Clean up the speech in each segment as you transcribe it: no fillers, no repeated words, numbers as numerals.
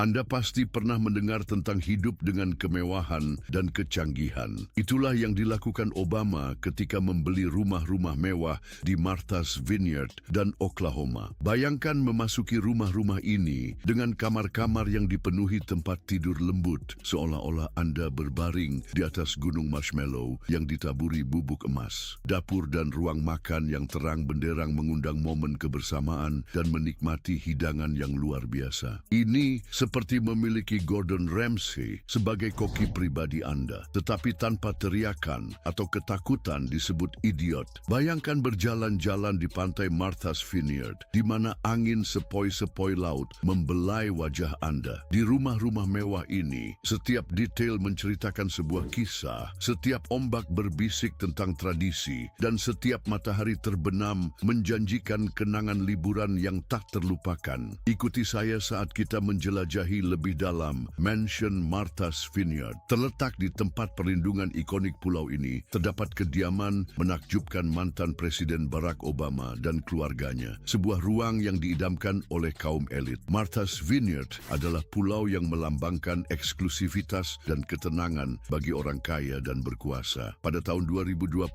Anda pasti pernah mendengar tentang hidup dengan kemewahan dan kecanggihan. Itulah yang dilakukan Obama ketika membeli rumah-rumah mewah di Martha's Vineyard dan Oklahoma. Bayangkan memasuki rumah-rumah ini dengan kamar-kamar yang dipenuhi tempat tidur lembut, seolah-olah Anda berbaring di atas gunung marshmallow yang ditaburi bubuk emas. Dapur dan ruang makan yang terang benderang mengundang momen kebersamaan dan menikmati hidangan yang luar biasa. Ini seperti memiliki Gordon Ramsay sebagai koki pribadi Anda, tetapi tanpa teriakan atau ketakutan disebut idiot. Bayangkan berjalan-jalan di pantai Martha's Vineyard, di mana angin sepoi-sepoi laut membelai wajah Anda. Di rumah-rumah mewah ini, setiap detail menceritakan sebuah kisah, setiap ombak berbisik tentang tradisi, dan setiap matahari terbenam menjanjikan kenangan liburan yang tak terlupakan. Ikuti saya saat kita menjelajahi lebih dalam Mansion Martha's Vineyard. Terletak di tempat perlindungan ikonik pulau ini, terdapat kediaman menakjubkan mantan Presiden Barack Obama dan keluarganya. Sebuah ruang yang diidamkan oleh kaum elit. Martha's Vineyard adalah pulau yang melambangkan eksklusivitas dan ketenangan bagi orang kaya dan berkuasa. Pada tahun 2020,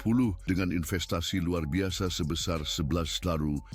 dengan investasi luar biasa sebesar 11,85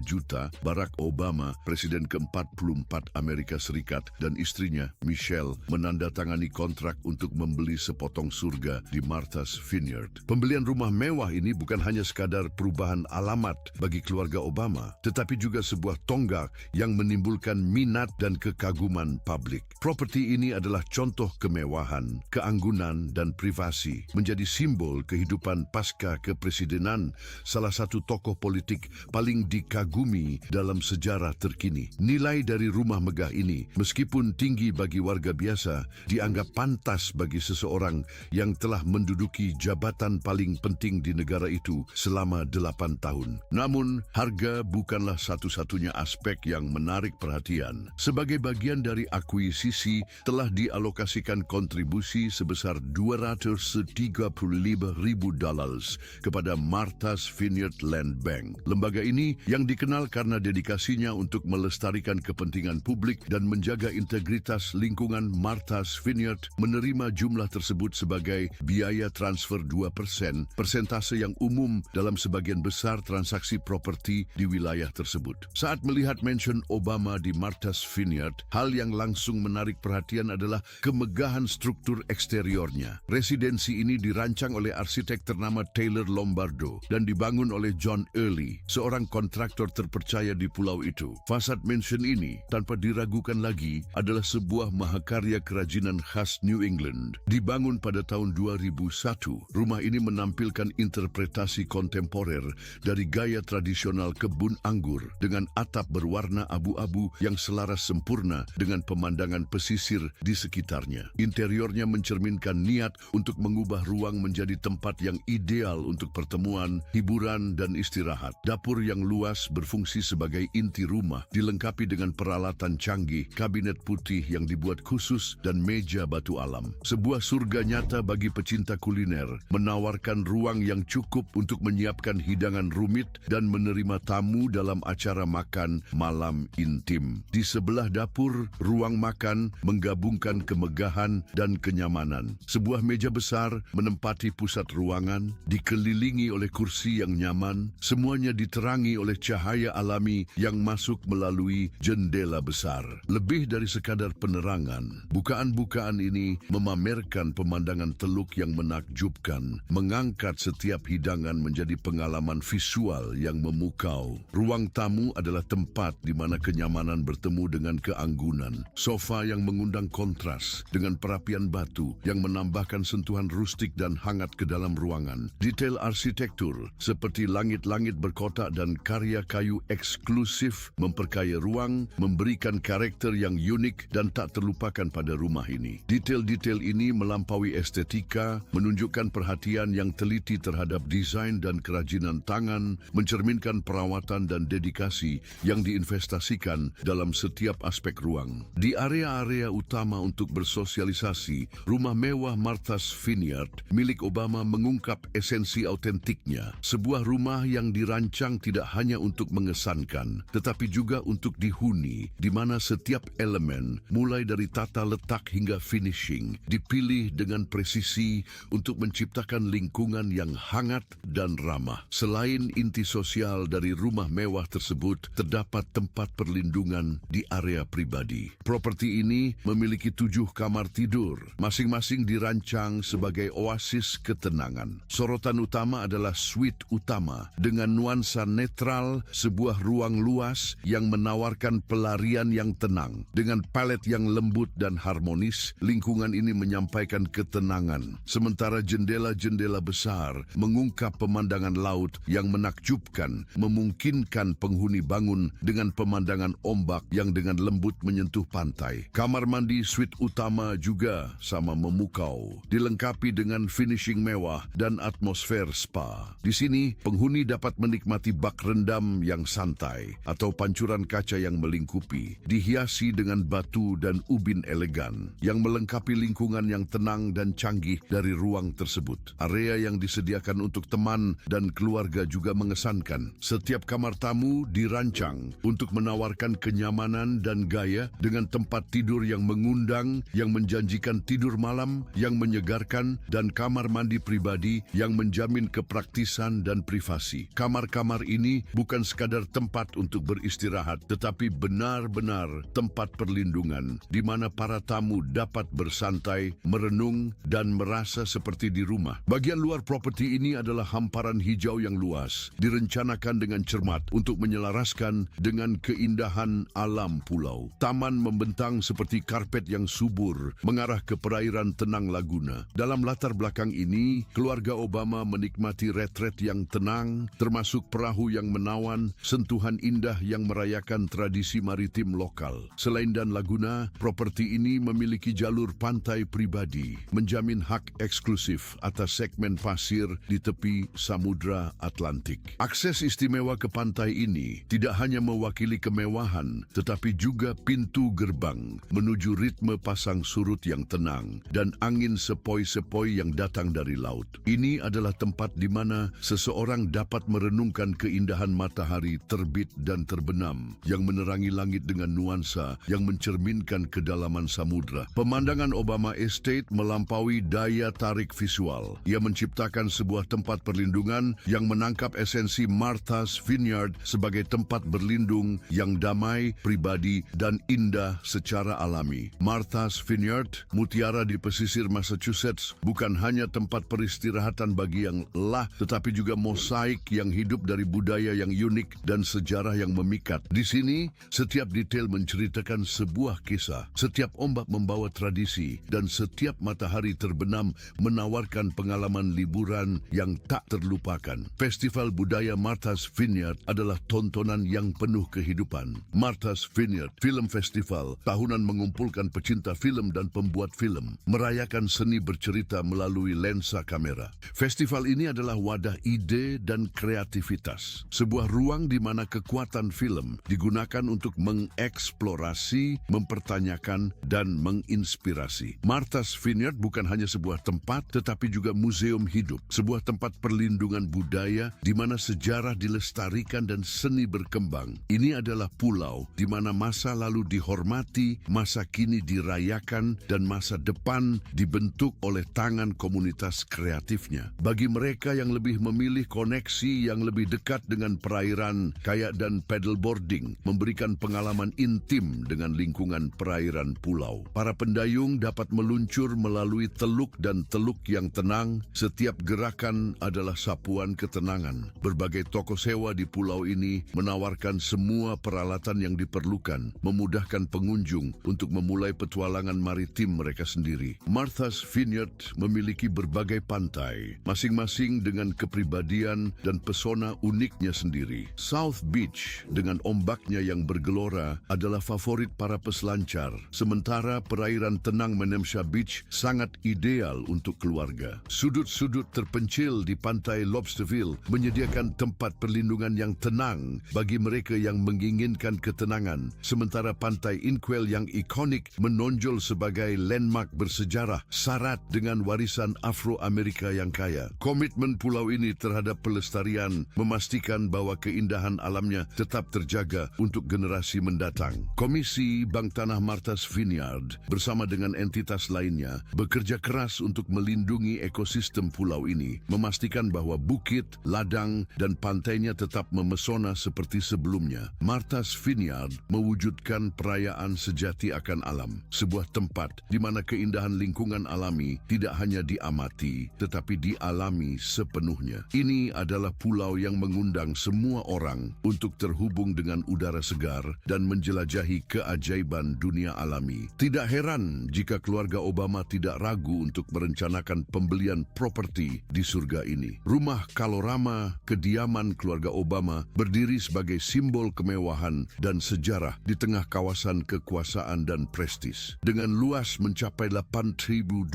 juta, Barack Obama, Presiden ke-44 Amerika Serikat, dan istrinya, Michelle, menandatangani kontrak untuk membeli sepotong surga di Martha's Vineyard. Pembelian rumah mewah ini bukan hanya sekadar perubahan alamat bagi keluarga Obama, tetapi juga sebuah tonggak yang menimbulkan minat dan kekaguman publik. Properti ini adalah contoh kemewahan, keanggunan, dan privasi, menjadi simbol kehidupan pasca kepresidenan salah satu tokoh politik paling dikagumi dalam sejarah terkini. Nilai dari rumah megah ini, meskipun tinggi bagi warga biasa, dianggap pantas bagi seseorang yang telah menduduki jabatan paling penting di negara itu selama 8 tahun. Namun, harga bukanlah satu-satunya aspek yang menarik perhatian. Sebagai bagian dari akuisisi, telah dialokasikan kontribusi sebesar $235,000 kepada Martha's Vineyard Land Bank. Lembaga ini yang dikenal karena dedikasinya untuk melestarikan kepentingan publik dan menjaga integritas lingkungan Martha's Vineyard menerima jumlah tersebut sebagai biaya transfer 2%, persentase yang umum dalam sebagian besar transaksi properti di wilayah tersebut. Saat melihat mansion Obama di Martha's Vineyard, hal yang langsung menarik perhatian adalah kemegahan struktur eksteriornya. Residensi ini dirancang oleh arsitek ternama Taylor Lombardo dan dibangun oleh John Early, seorang kontraktor terpercaya di pulau itu. Fasad mansion ini, tanpa diragukan lagi, adalah sebuah mahakarya kerajinan khas New England. Dibangun pada tahun 2001, rumah ini menampilkan interpretasi kontemporer dari gaya tradisional kebun anggur dengan atap berwarna abu-abu yang selaras sempurna dengan pemandangan pesisir di sekitarnya. Interiornya mencerminkan niat untuk mengubah ruang menjadi tempat yang ideal untuk pertemuan, hiburan, dan istirahat. Dapur yang luas berfungsi sebagai inti rumah, dilengkapi dengan peralatan canggih, kabinet putih yang dibuat khusus, dan meja batu alam. Sebuah surga nyata bagi pecinta kuliner, menawarkan ruang yang cukup untuk menyiapkan hidangan rumit dan menerima tamu dalam acara makan malam intim. Di sebelah dapur, ruang makan menggabungkan kemegahan dan kenyamanan. Sebuah meja besar menempati pusat ruangan, dikelilingi oleh kursi yang nyaman, semuanya diterangi oleh cahaya alami yang masuk melalui jendela besar. Lebih dari sekadar penerangan, bukaan-bukaan ini memamerkan pemandangan teluk yang menakjubkan, mengangkat setiap hidangan menjadi pengalaman visual yang memukau. Ruang tamu adalah tempat di mana kenyamanan bertemu dengan keanggunan. Sofa yang mengundang kontras dengan perapian batu yang menambahkan sentuhan rustik dan hangat ke dalam ruangan. Detail arsitektur seperti langit-langit berkotak dan karya kayu eksklusif memperkaya ruang, memberikan karakter yang unik dan tak terlupakan pada rumah ini. Detail-detail ini melampaui estetika, menunjukkan perhatian yang teliti terhadap desain dan kerajinan tangan, mencerminkan perawatan dan dedikasi yang diinvestasikan dalam setiap aspek ruang. Di area-area utama untuk bersosialisasi, rumah mewah Martha's Vineyard milik Obama mengungkap esensi autentiknya. Sebuah rumah yang dirancang tidak hanya untuk mengesankan, tetapi juga untuk dihuni, di mana setiap elemen, mulai dari tata letak hingga finishing, dipilih dengan presisi untuk menciptakan lingkungan yang hangat dan ramah. Selain inti sosial dari rumah mewah tersebut, terdapat tempat perlindungan di area pribadi. Properti ini memiliki 7 kamar tidur, masing-masing dirancang sebagai oasis ketenangan. Sorotan utama adalah suite utama dengan nuansa netral, sebuah ruang luas yang menawarkan pelarian yang tenang. Dengan palet yang lembut dan harmonis, lingkungan ini menyampaikan ketenangan, sementara jendela-jendela besar mengungkap pemandangan laut yang menakjubkan, memungkinkan penghuni bangun dengan pemandangan ombak yang dengan lembut menyentuh pantai. Kamar mandi suite utama juga sama memukau, dilengkapi dengan finishing mewah dan atmosfer spa. Di sini, penghuni dapat menikmati bak rendam yang santai atau pancuran kaca yang melingkupi, dihiasi dengan batu dan ubin elegan yang melengkapi lingkungan yang tenang dan canggih dari ruang tersebut. Area yang disediakan untuk teman dan keluarga juga mengesankan. Setiap kamar tamu dirancang untuk menawarkan kenyamanan dan gaya dengan tempat tidur yang mengundang, yang menjanjikan tidur malam yang menyegarkan, dan kamar mandi pribadi yang menjamin kepraktisan dan privasi. Kamar-kamar ini bukan sekadar tempat untuk beristirahat, tetapi benar-benar tempat perlindungan di mana para tamu dapat bersantai, merenung, dan merasa seperti di rumah. Bagian luar properti ini adalah hamparan hijau yang luas, direncanakan dengan cermat untuk menyelaraskan dengan keindahan alam pulau. Taman membentang seperti karpet yang subur, mengarah ke perairan tenang Laguna. Dalam latar belakang ini, keluarga Obama menikmati retret yang tenang, termasuk perahu yang menawan, sentuhan indah yang merayakan tradisi maritim lokal. Selain dan Laguna, properti ini memiliki jalur pantai pribadi, menjamin hak eksklusif atas segmen pasir di tepi Samudra Atlantik. Akses istimewa ke pantai ini tidak hanya mewakili kemewahan, tetapi juga pintu gerbang menuju ritme pasang surut yang tenang dan angin sepoi-sepoi yang datang dari laut. Ini adalah tempat di mana seseorang dapat merenungkan keindahan matahari terbit dan terbenam yang menerangi langit dengan nuansa yang mencerminkan kedalaman samudra. Pemandangan Obama Estate melampaui daya tarik visual. Ia menciptakan sebuah tempat perlindungan yang menangkap esensi Martha's Vineyard sebagai tempat berlindung yang damai, pribadi, dan indah secara alami. Martha's Vineyard, mutiara di pesisir Massachusetts, bukan hanya tempat peristirahatan bagi yang lelah, tetapi juga mosaik yang hidup dari budaya yang unik dan sejarah yang memikat. Di sini, setiap detail menceritakan sebuah kisah, setiap ombak membawa tradisi, dan setiap matahari terbenam menawarkan pengalaman liburan yang tak terlupakan. Festival Budaya Martha's Vineyard adalah tontonan yang penuh kehidupan. Martha's Vineyard Film Festival tahunan mengumpulkan pecinta film dan pembuat film, merayakan seni bercerita melalui lensa kamera. Festival ini adalah wadah ide dan kreativitas, sebuah ruang di mana kekuatan film digunakan untuk mengeksplorasi, mempertanyakan, dan menginspirasi. Martha's Vineyard bukan hanya sebuah tempat, tetapi juga museum hidup, sebuah tempat perlindungan budaya di mana sejarah dilestarikan dan seni berkembang. Ini adalah pulau di mana masa lalu dihormati, masa kini dirayakan, dan masa depan dibentuk oleh tangan komunitas kreatifnya. Bagi mereka yang lebih memilih koneksi yang lebih dekat dengan perairan, kayak dan paddleboarding memberikan pengalaman intim dengan lingkungan perairan pulau. Para pendayung dapat meluncur melalui teluk dan teluk yang tenang. Setiap gerakan adalah sapuan ketenangan. Berbagai toko sewa di pulau ini menawarkan semua peralatan yang diperlukan, memudahkan pengunjung untuk memulai petualangan maritim mereka sendiri. Martha's Vineyard memiliki berbagai pantai, masing-masing dengan kepribadian dan pesona uniknya sendiri. South Beach dengan ombaknya yang bergelora adalah favorit para peselancar, sementara perairan tenang Menemsha Beach sangat ideal untuk keluarga. Sudut-sudut terpencil di pantai Lobsterville menyediakan tempat perlindungan yang tenang bagi mereka yang menginginkan ketenangan, sementara pantai Inkwell yang ikonik menonjol sebagai landmark bersejarah syarat dengan warisan Afro-Amerika yang kaya. Komitmen pulau ini terhadap pelestarian memastikan bahwa keindahan alamnya tetap terjaga untuk generasi mendatang. pasang. Komisi Bank Tanah Martha's Vineyard bersama dengan entitas lainnya bekerja keras untuk melindungi ekosistem pulau ini, memastikan bahwa bukit, ladang, dan pantainya tetap memesona seperti sebelumnya. Martha's Vineyard mewujudkan perayaan sejati akan alam, sebuah tempat di mana keindahan lingkungan alami tidak hanya diamati, tetapi dialami sepenuhnya. Ini adalah pulau yang mengundang semua orang untuk terhubung dengan udara segar dan menjelajahi keajaiban dunia alami. Tidak heran jika keluarga Obama tidak ragu untuk merencanakan pembelian properti di surga ini. Rumah Kalorama, kediaman keluarga Obama, berdiri sebagai simbol kemewahan dan sejarah di tengah kawasan kekuasaan dan prestis. Dengan luas mencapai 8.200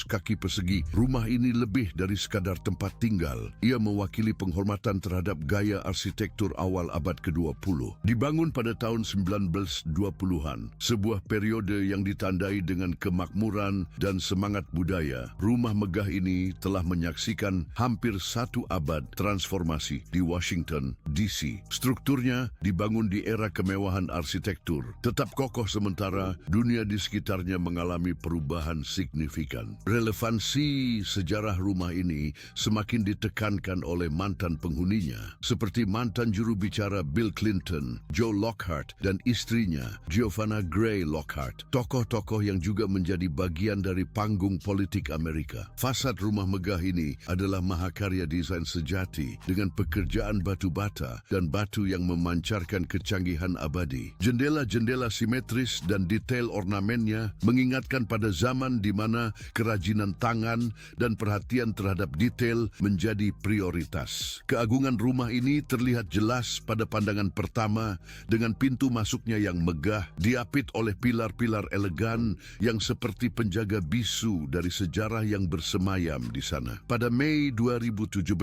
kaki persegi, rumah ini lebih dari sekadar tempat tinggal. Ia mewakili penghormatan terhadap gaya arsitektur awal abad ke-20. Dibangun pada tahun 1920-an, sebuah periode yang ditandai dengan kemakmuran dan semangat budaya, rumah megah ini telah menyaksikan hampir satu abad transformasi di Washington, D.C. Strukturnya dibangun di era kemewahan arsitektur, tetap kokoh sementara dunia di sekitarnya mengalami perubahan signifikan. Relevansi sejarah rumah ini semakin ditekankan oleh mantan penghuninya, seperti mantan juru bicara Bill Clinton, Joe Lockhart, dan istrinya, Giovanna Gray Lockhart, tokoh-tokoh yang juga menjadi bagian dari panggung politik Amerika. Fasad rumah megah ini adalah mahakarya desain sejati dengan pekerjaan batu bata dan batu yang memancarkan kecanggihan abadi. Jendela-jendela simetris dan detail ornamennya mengingatkan pada zaman di mana kerajinan tangan dan perhatian terhadap detail menjadi prioritas. Keagungan rumah ini terlihat jelas pada pandangan pertama dengan pintu masuknya yang megah, diapit oleh pilar-pilar elegan yang seperti penjaga bisu dari sejarah yang bersemayam di sana. Pada Mei 2017,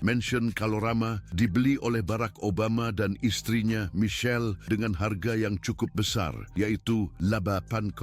Mansion Kalorama dibeli oleh Barack Obama dan istrinya Michelle dengan harga yang cukup besar, yaitu 8,1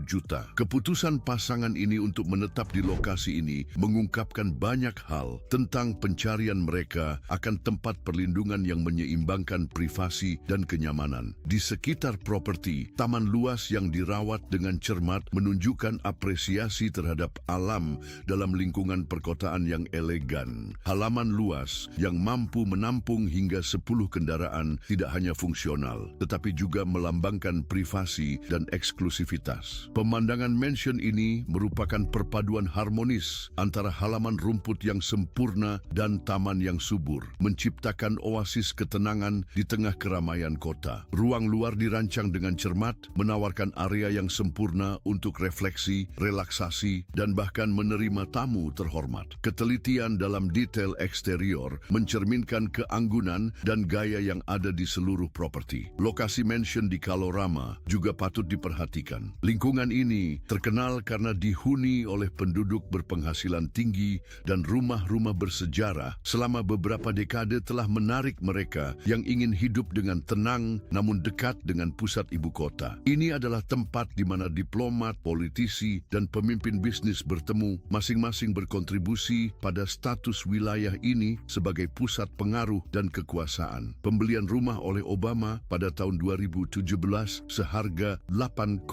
juta. Keputusan pasangan ini untuk menetap di lokasi ini mengungkapkan banyak hal tentang pencarian mereka akan tempat perlindungan yang menyeimbangkan privasi dan kenyamanan. Di sekitar properti, taman luas yang dirawat dengan cermat menunjukkan apresiasi terhadap alam dalam lingkungan perkotaan yang elegan. Halaman luas yang mampu menampung hingga 10 kendaraan tidak hanya fungsional, tetapi juga melambangkan privasi dan eksklusivitas. Pemandangan mansion ini merupakan perpaduan harmonis antara halaman rumput yang sempurna dan taman yang subur, menciptakan oasis ketenangan di tengah keramaian kota. Ruang luar dirancang dengan cermat, menawarkan area yang sempurna untuk refleksi, relaksasi, dan bahkan menerima tamu terhormat. Ketelitian dalam detail eksterior mencerminkan keanggunan dan gaya yang ada di seluruh properti. Lokasi mansion di Kalorama juga patut diperhatikan. Lingkungan ini terkenal karena dihuni oleh penduduk berpenghasilan tinggi dan rumah-rumah bersejarah selama beberapa dekade telah menarik mereka yang ingin hidup dengan tenang namun dekat dengan pusat ibu kota. Ini adalah tempat di mana diplomat, politisi, dan pemimpin bisnis bertemu, masing-masing berkontribusi pada status wilayah ini sebagai pusat pengaruh dan kekuasaan. Pembelian rumah oleh Obama pada tahun 2017 seharga 8,1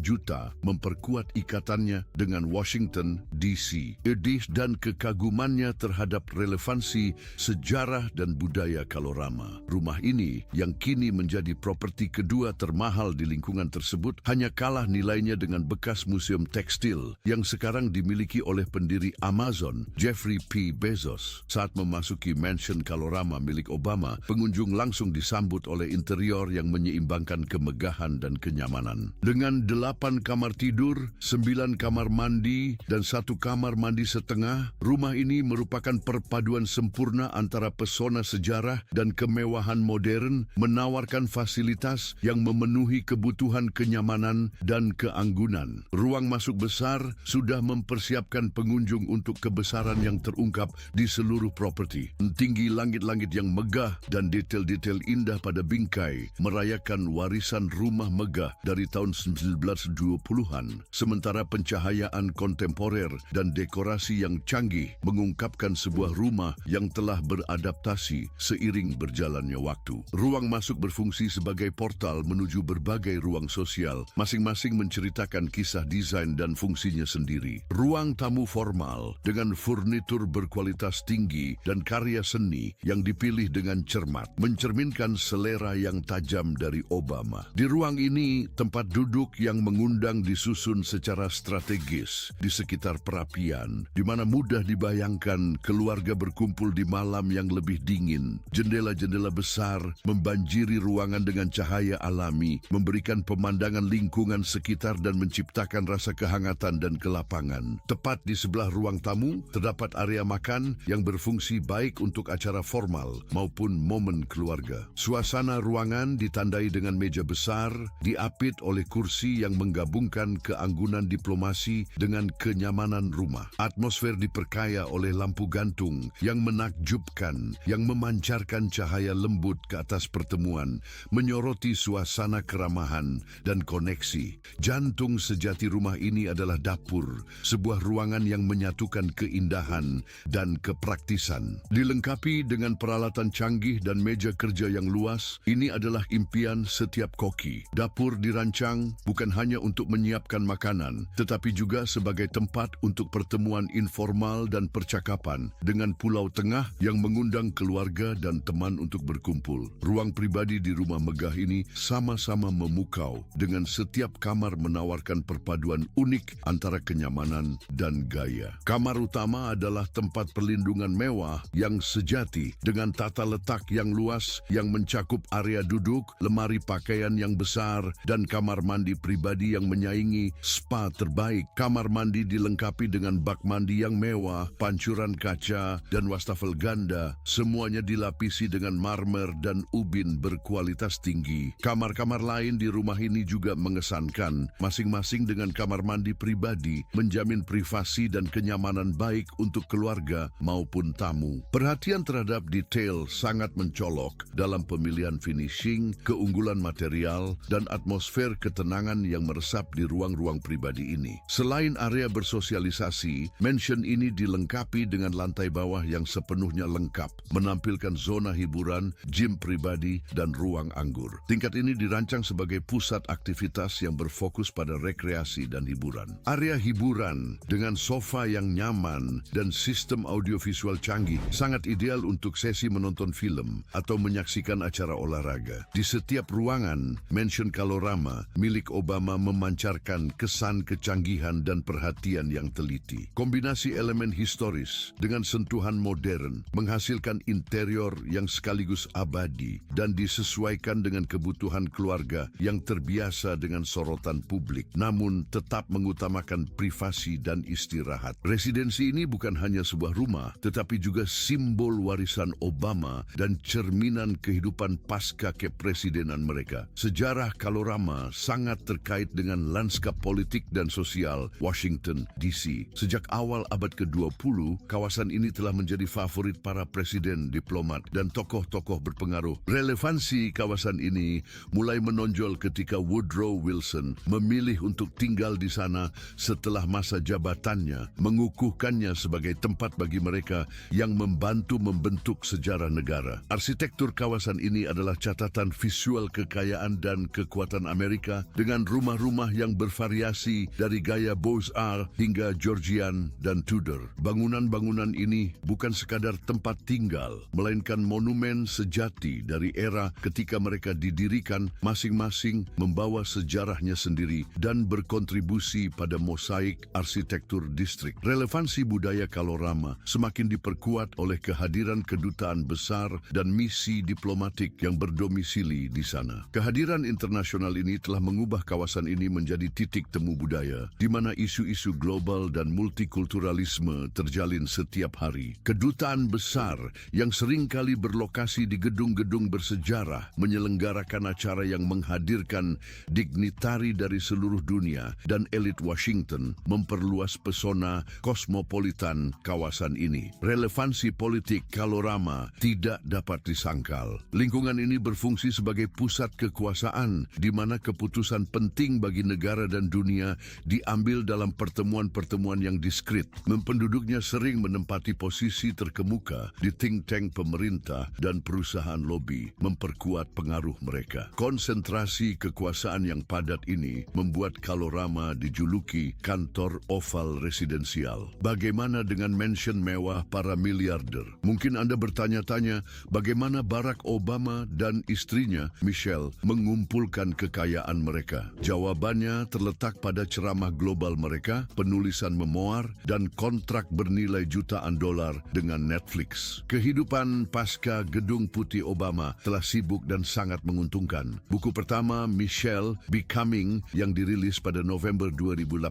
juta memperkuat ikatannya dengan Washington, D.C. Edis dan kekagumannya terhadap relevansi sejarah dan budaya Kalorama. Rumah ini yang kini menjadi properti kedua termahal di lingkungan tersebut hanya kalah nilainya dengan bekas museum tekstil yang sekarang dimiliki oleh pendiri Amazon, Jeffrey P. Bezos. Saat memasuki mansion Kalorama milik Obama, pengunjung langsung disambut oleh interior yang menyeimbangkan kemegahan dan kenyamanan. Dengan 8 kamar tidur, 9 kamar mandi, dan 1 kamar mandi setengah, rumah ini merupakan perpaduan sempurna antara pesona sejarah dan kemewahan modern, menawarkan fasilitas yang memenuhi kebutuhan kenyamanan dan keanggunan. Ruang masuk besar sudah mempersiapkan pengunjung untuk kebesaran yang terungkap di seluruh properti. Tinggi langit-langit yang megah dan detail-detail indah pada bingkai merayakan warisan rumah megah dari tahun 1920-an, sementara pencahayaan kontemporer dan dekorasi yang canggih mengungkapkan sebuah rumah yang telah beradaptasi seiring berjalannya waktu. Ruang masuk berfungsi sebagai portal menuju berbagai ruang sosial, masing-masing menceritakan kisah desain dan fungsinya sendiri. Ruang tamu formal dengan furnitur berkualitas tinggi dan karya seni yang dipilih dengan cermat, mencerminkan selera yang tajam dari Obama. Di ruang ini, tempat duduk yang mengundang disusun secara strategis di sekitar perapian, di mana mudah dibayangkan keluarga berkumpul di malam yang lebih dingin. Jendela-jendela besar membanjiri ruangan dengan cahaya alami, memberikan pemandangan lingkungan sekitar dan menciptakan rasa kehangatan dan kelapangan. Tepat di sebelah ruang tamu, terdapat area makan yang berfungsi baik untuk acara formal maupun momen keluarga. Suasana ruangan ditandai dengan meja besar, diapit oleh kursi yang menggabungkan keanggunan diplomasi dengan kenyamanan rumah. Atmosfer diperkaya oleh lampu gantung yang menakjubkan, yang memancarkan cahaya lembut ke atas pertemuan, menyoroti suasana keramahan dan koneksi. Jantung sejati rumah ini adalah dapur, sebuah ruangan yang menyatukan keindahan dan kepraktisan. Dilengkapi dengan peralatan canggih dan meja kerja yang luas, ini adalah impian setiap koki. Dapur dirancang bukan hanya untuk menyiapkan makanan, tetapi juga sebagai tempat untuk pertemuan informal dan percakapan, dengan pulau tengah yang mengundang keluarga dan teman untuk berkumpul. Ruang pribadi di rumah megah ini sama-sama memukau, dengan setiap kamar menawarkan perpaduan unik antara kenyamanan dan gaya. Kamar utama adalah tempat perlindungan mewah yang sejati, dengan tata letak yang luas yang mencakup area duduk, lemari pakaian yang besar, dan kamar mandi pribadi yang menyaingi spa terbaik. Kamar mandi dilengkapi dengan bak mandi yang mewah, pancuran kaca, dan wastafel ganda. Semuanya dilapisi dengan marmer dan ubin berkualitas tinggi. Kamar-kamar lain di rumah ini juga mengesankan, masing-masing dengan kamar mandi pribadi, menjamin privasi dan kenyamanan baik untuk keluarga maupun tamu. Perhatian terhadap detail sangat mencolok dalam pemilihan finishing, keunggulan material, dan atmosfer ketenangan yang meresap di ruang-ruang pribadi ini. Selain area bersosialisasi, mansion ini dilengkapi dengan lantai bawah yang sepenuhnya lengkap, menampilkan zona hiburan, gym pribadi, dan ruang anggur. Tingkat ini dirancang sebagai pusat aktivitas yang berfokus pada rekreasi dan hiburan. Area hiburan dengan sofa yang nyaman dan sistem audiovisual canggih sangat ideal untuk sesi menonton film atau menyaksikan acara olahraga. Di setiap ruangan, Mansion Kalorama milik Obama memancarkan kesan kecanggihan dan perhatian yang teliti. Kombinasi elemen historis dengan sentuhan modern menghasilkan interior yang sekaligus abadi dan disesuaikan dengan kebutuhan keluarga yang terbiasa dengan sorotan publik, namun tetap mengutamakan privasi dan istirahat. Residensi ini bukan hanya sebuah rumah, tetapi juga simbol warisan Obama dan cerminan kehidupan pasca kepresidenan mereka. Sejarah Kalorama sangat terkait dengan lanskap politik dan sosial Washington, D.C. Sejak awal abad ke-20, kawasan ini telah menjadi favorit para presiden, diplomat, dan tokoh-tokoh berpengaruh. Relevansi kawasan ini mulai menonjol ketika Woodrow Wilson memilih untuk tinggal di sana setelah masa jabatannya, mengukuhkannya sebagai tempat bagi mereka yang membantu membentuk sejarah negara. Arsitektur kawasan ini adalah catatan visual kekayaan dan kekuatan Amerika, dengan rumah-rumah yang bervariasi dari gaya Beaux-Arts hingga Georgian dan Tudor. Bangunan-bangunan ini bukan sekadar tempat tinggal, melainkan monumen sejati dari era ketika mereka didirikan, masing-masing membawa sejarahnya sendiri dan berkontribusi pada mosaik arsitektur distrik. Relevansi budaya Kalorama semakin diperkuat oleh kehadiran kedutaan besar dan misi diplomatik yang berdomisili di sana. Kehadiran internasional ini telah mengubah kawasan ini menjadi titik temu budaya, di mana isu-isu global dan multikulturalisme terjalin setiap hari. Kedutaan besar yang seringkali berlokasi di gedung-gedung bersejarah menyelenggarakan acara yang menghadirkan dignitari dari seluruh dunia dan elit Washington, memperluas pesona kosmopolitan kawasan ini. Relevansi politik Kalorama tidak dapat disangkal. Lingkungan ini berfungsi sebagai pusat kekuasaan, di mana keputusan penting bagi negara dan dunia diambil dalam pertemuan-pertemuan yang diskret. Penduduknya sering menempati posisi terkemuka di think tank pemerintah dan perusahaan lobi, memperkuat pengaruh mereka. Konsentrasi kekuasaan yang padat ini membuat Kalorama dijuluki kantor oval residensial. Bagaimana dengan mansion mewah para miliarder? Mungkin Anda bertanya-tanya bagaimana Barack Obama dan istrinya Michelle mengumpulkan kekayaan mereka. Jawabannya terletak pada ceramah global mereka, penulisan memoir, dan kontrak bernilai jutaan dolar dengan Netflix. Kehidupan pasca Gedung Putih Obama telah sibuk dan sangat menguntungkan. Buku pertama, Michelle, Becoming, yang dirilis pada November 2018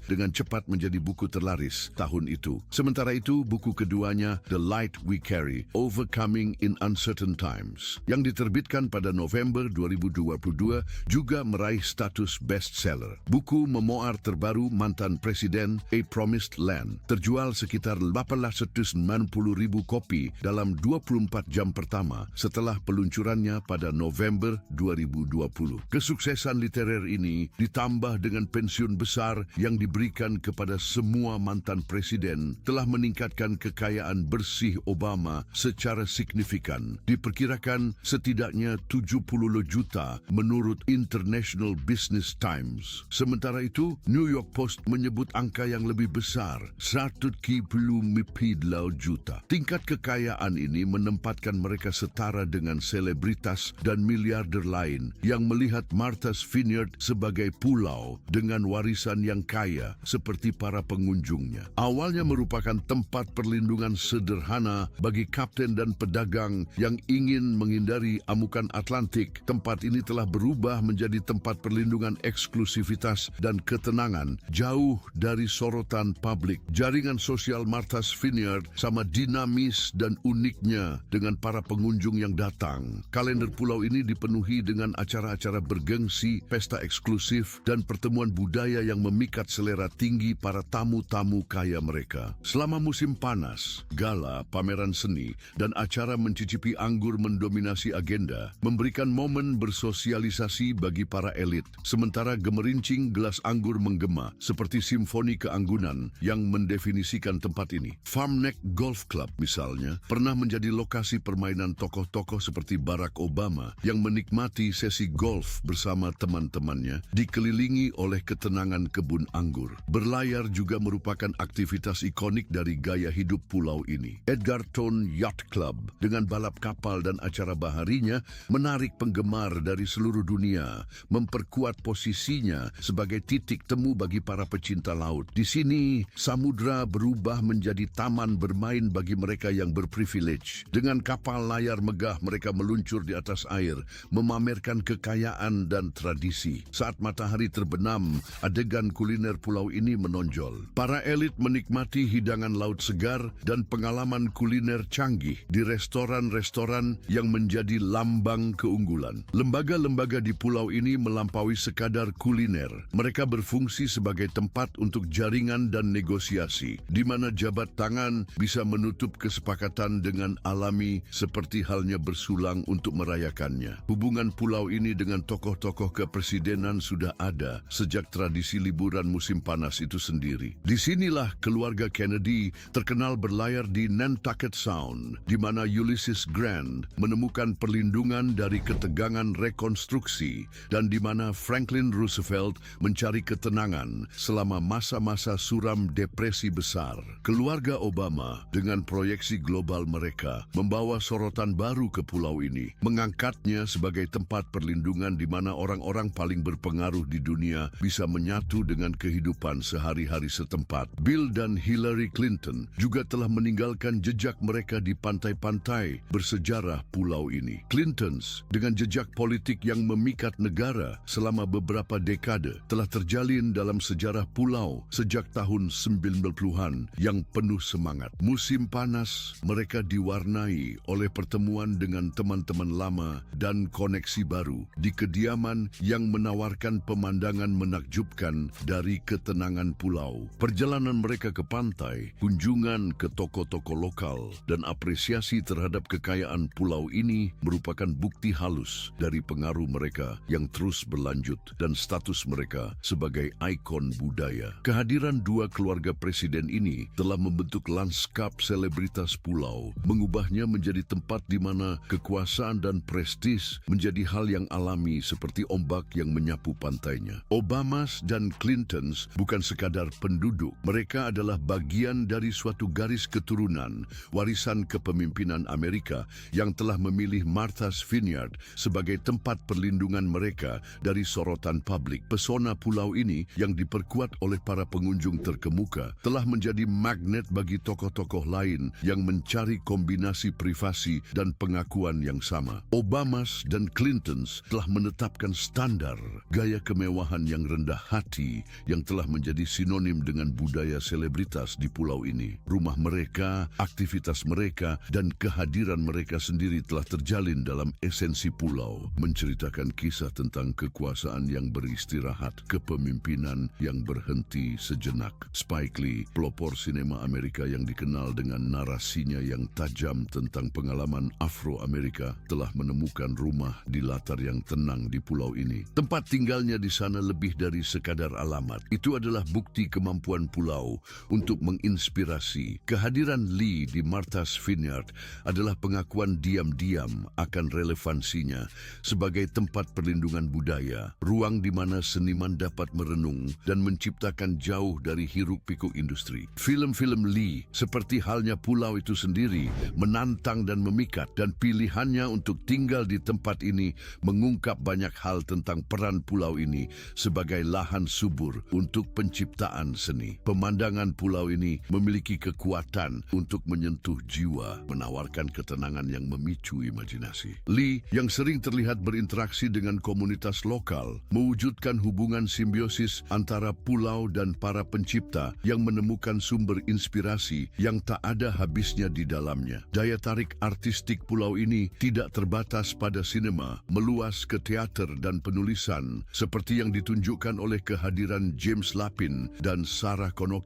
dengan cepat menjadi buku terlaris tahun itu. Sementara itu, buku keduanya, The Light We Carry, Overcoming in Uncertain Times, yang diterbitkan pada November 2022 juga meraih status bestseller. Buku memoir terbaru mantan Presiden, A Promised Land, terjual sekitar 890,000 kopi dalam 24 jam pertama setelah peluncurannya pada November 2020. Kesuksesan literer ini ditambah dengan pensiun besar yang diberikan kepada semua mantan presiden telah meningkatkan kekayaan bersih Obama secara signifikan. Diperkirakan setidaknya 70 juta menurut International Business Times. Sementara itu, New York Post menyebut angka yang lebih besar, 170 juta. Tingkat kekayaan ini menempatkan mereka setara dengan selebritas dan miliarder lain yang melihat Martha's Vineyard sebagai pulau dengan warisan yang kaya seperti para pengunjungnya. Awalnya merupakan tempat perlindungan sederhana bagi kapten dan pedagang yang ingin menghindari amukan Atlantik. Tempat ini telah berubah menjadi tempat perlindungan eksklusivitas dan ketenangan jauh dari sorotan publik. Jaringan sosial Martha's Vineyard sama dinamis dan uniknya dengan para pengunjung yang datang. Kalender pulau ini dipenuhi dengan acara-acara bergengsi, pesta eksklusif, dan pertemuan budaya yang memikat selera tinggi para tamu-tamu kaya mereka. Selama musim panas, gala, pameran seni, dan acara mencicipi anggur mendominasi agenda, memberikan momen bersosialisasi bagi para elit. Sementara gemerincing gelas anggur menggema, seperti simfoni keanggunan yang mendefinisikan tempat ini. Farmneck Golf Club misalnya, pernah menjadi lokasi permainan tokoh-tokoh seperti Barack Obama yang menikmati sesi golf bersama teman-temannya, dikelilingi oleh ketenangan kebun anggur. Berlayar juga merupakan aktivitas ikonik dari gaya hidup pulau ini. Edgarton Yacht Club dengan balap kapal dan acara baharinya menarik penggemar dari seluruh dunia, memperkuat posisinya sebagai titik temu bagi para pecinta laut. Di sini, samudra berubah menjadi taman bermain bagi mereka yang berprivilege. Dengan kapal layar megah, mereka meluncur di atas air, memamerkan kekayaan dan tradisi. Saat matahari terbenam, adegan kuliner pulau ini menonjol. Para elit menikmati hidangan laut segar dan pengalaman kuliner canggih di restoran-restoran yang menjadi lambang keunggulan. Lembaga-lembaga di pulau ini melampaui sekadar kuliner. Mereka berfungsi sebagai tempat untuk jaringan dan negosiasi, di mana jabat tangan bisa menutup kesepakatan dengan alami seperti halnya bersulang untuk merayakannya. Hubungan pulau ini dengan tokoh-tokoh kepresidenan sudah ada sejak tradisi liburan musim panas itu sendiri. Disinilah keluarga Kennedy terkenal berlayar di Nantucket Sound, di mana Ulysses Grant menemukan perlindungan dari ketegangan rekonstruksi dan di mana Franklin Roosevelt mencari ketenangan selama masa-masa suram depresi besar. Keluarga Obama dengan proyeksi global mereka membawa sorotan baru ke pulau ini, mengangkatnya sebagai tempat perlindungan di mana orang-orang paling berpengaruh di dunia bisa menyatu dengan kehidupan sehari-hari setempat. Bill dan Hillary Clinton juga telah meninggalkan jejak mereka di pantai-pantai bersejarah pulau ini. Clintons dengan jejak politik yang memikat negara selama beberapa dekade telah terjalin dalam sejarah pulau sejak tahun 90-an yang penuh semangat. Musim panas, mereka diwarnai oleh pertemuan dengan teman-teman lama dan koneksi baru di kediaman yang menawarkan pemandangan menakjubkan dari ketenangan pulau. Perjalanan mereka ke pantai, kunjungan ke toko-toko lokal, dan apresiasi terhadap kekayaan pulau ini merupakan bukti halus dari pengaruh mereka yang terus berlanjut dan status mereka sebagai ikon budaya. Kehadiran dua keluarga presiden ini telah membentuk lanskap selebritas pulau, mengubahnya menjadi tempat di mana kekuatan kekuasaan dan prestis menjadi hal yang alami seperti ombak yang menyapu pantainya. Obamas dan Clintons bukan sekadar penduduk. Mereka adalah bagian dari suatu garis keturunan, warisan kepemimpinan Amerika yang telah memilih Martha's Vineyard sebagai tempat perlindungan mereka dari sorotan publik. Pesona pulau ini yang diperkuat oleh para pengunjung terkemuka telah menjadi magnet bagi tokoh-tokoh lain yang mencari kombinasi privasi dan pengakuan yang sama. Obamas dan Clintons telah menetapkan standar gaya kemewahan yang rendah hati yang telah menjadi sinonim dengan budaya selebritas di pulau ini. Rumah mereka, aktivitas mereka, dan kehadiran mereka sendiri telah terjalin dalam esensi pulau, menceritakan kisah tentang kekuasaan yang beristirahat, kepemimpinan yang berhenti sejenak. Spike Lee, pelopor sinema Amerika yang dikenal dengan narasinya yang tajam tentang pengalaman Afro-Amerika, telah menemukan rumah di latar yang tenang di pulau ini. Tempat tinggalnya di sana lebih dari sekadar alamat. Itu adalah bukti kemampuan pulau untuk menginspirasi. Kehadiran Lee di Martha's Vineyard adalah pengakuan diam-diam akan relevansinya sebagai tempat perlindungan budaya, ruang di mana seniman dapat merenung dan menciptakan jauh dari hiruk-pikuk industri. Film-film Lee, seperti halnya pulau itu sendiri, menantang dan memikat, dan pilihannya untuk tinggal di tempat ini mengungkap banyak hal tentang peran pulau ini sebagai lahan subur untuk penciptaan seni. Pemandangan pulau ini memiliki kekuatan untuk menyentuh jiwa, menawarkan ketenangan yang memicu imajinasi. Lee, yang sering terlihat berinteraksi dengan komunitas lokal, mewujudkan hubungan simbiosis antara pulau dan para pencipta yang menemukan sumber inspirasi yang tak ada habisnya di dalamnya. Daya tarik artistik pulau ini tidak terbatas pada sinema, meluas ke teater dan penulisan, seperti yang ditunjukkan oleh kehadiran James Lapin dan Sarah Connor,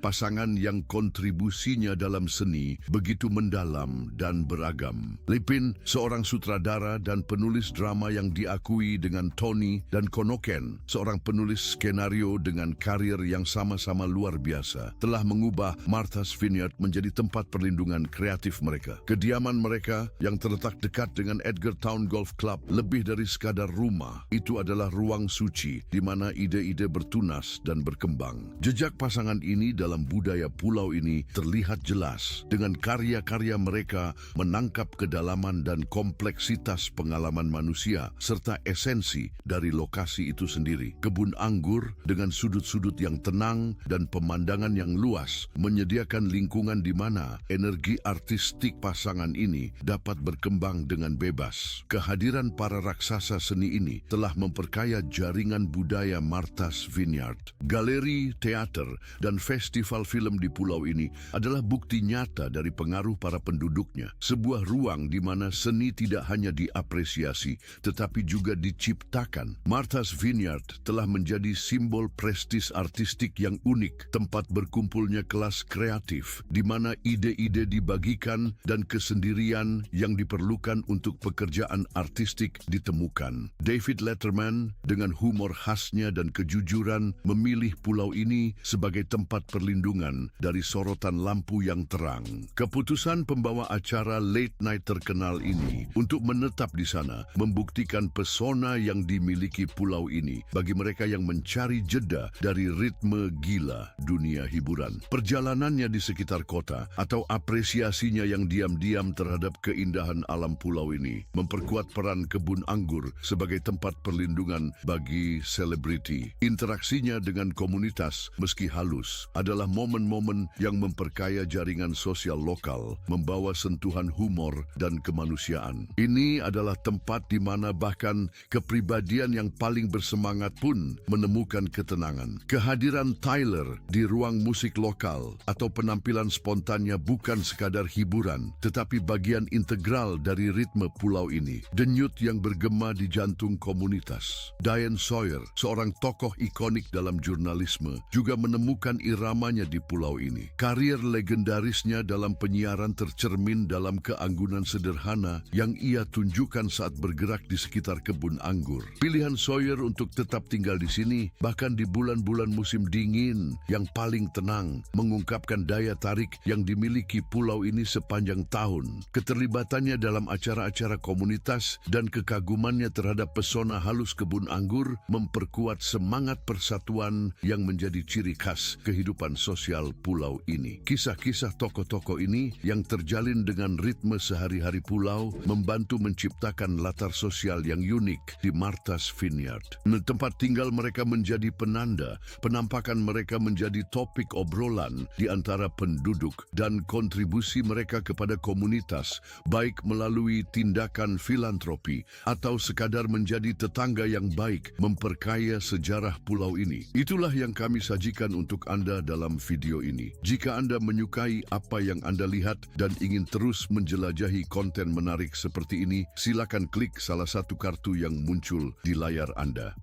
pasangan yang kontribusinya dalam seni begitu mendalam dan beragam. Lapin, seorang sutradara dan penulis drama yang diakui dengan Tony, dan Connor, seorang penulis skenario dengan karir yang sama-sama luar biasa, telah mengubah Martha's Vineyard menjadi tempat perlindungan kreatif mereka. Kediaman mereka yang terletak dekat dengan Edgartown Golf Club lebih dari sekadar rumah. Itu adalah ruang suci di mana ide-ide bertunas dan berkembang. Jejak pasangan ini dalam budaya pulau ini terlihat jelas dengan karya-karya mereka menangkap kedalaman dan kompleksitas pengalaman manusia serta esensi dari lokasi itu sendiri. Kebun anggur dengan sudut-sudut yang tenang dan pemandangan yang luas menyediakan lingkungan di mana energi artistik pasangan ini dapat berkembang dengan bebas. Kehadiran para raksasa seni ini telah memperkaya jaringan budaya Martha's Vineyard. Galeri, teater, dan festival film di pulau ini adalah bukti nyata dari pengaruh para penduduknya. Sebuah ruang di mana seni tidak hanya diapresiasi, tetapi juga diciptakan. Martha's Vineyard telah menjadi simbol prestis artistik yang unik, tempat berkumpulnya kelas kreatif, di mana ide-ide dibagikan dan kesendirian yang diperlukan untuk pekerjaan artistik ditemukan. David Letterman, dengan humor khasnya dan kejujuran, memilih pulau ini sebagai tempat perlindungan dari sorotan lampu yang terang. Keputusan pembawa acara late night terkenal ini untuk menetap di sana membuktikan pesona yang dimiliki pulau ini bagi mereka yang mencari jeda dari ritme gila dunia hiburan. Perjalanannya di sekitar kota atau apresiasinya yang diam-diam terhadap keindahan alam pulau ini memperkuat peran kebun anggur sebagai tempat perlindungan bagi selebriti. Interaksinya dengan komunitas, meski halus, adalah momen-momen yang memperkaya jaringan sosial lokal, membawa sentuhan humor dan kemanusiaan. Ini adalah tempat di mana bahkan kepribadian yang paling bersemangat pun menemukan ketenangan. Kehadiran Tyler di ruang musik lokal atau penampilan spontannya bukan sekadar hiburan, tetapi bagian integral dari ritme pulau ini. Denyut yang bergema di jantung komunitas. Diane Sawyer, seorang tokoh ikonik dalam jurnalisme, juga menemukan iramanya di pulau ini. Karier legendarisnya dalam penyiaran tercermin dalam keanggunan sederhana yang ia tunjukkan saat bergerak di sekitar kebun anggur. Pilihan Sawyer untuk tetap tinggal di sini, bahkan di bulan-bulan musim dingin yang paling tenang, mengungkapkan daya tarik yang dimiliki pulau ini sepanjang tahun. Keterlibatannya dalam dalam acara-acara komunitas dan kekagumannya terhadap pesona halus kebun anggur memperkuat semangat persatuan yang menjadi ciri khas kehidupan sosial pulau ini. Kisah-kisah tokoh-tokoh ini yang terjalin dengan ritme sehari-hari pulau membantu menciptakan latar sosial yang unik di Martha's Vineyard. Tempat tinggal mereka menjadi penanda, penampakan mereka menjadi topik obrolan di antara penduduk, dan kontribusi mereka kepada komunitas, baik melalui tindakan filantropi atau sekadar menjadi tetangga yang baik, memperkaya sejarah pulau ini. Itulah yang kami sajikan untuk Anda dalam video ini. Jika Anda menyukai apa yang Anda lihat dan ingin terus menjelajahi konten menarik seperti ini, silakan klik salah satu kartu yang muncul di layar Anda.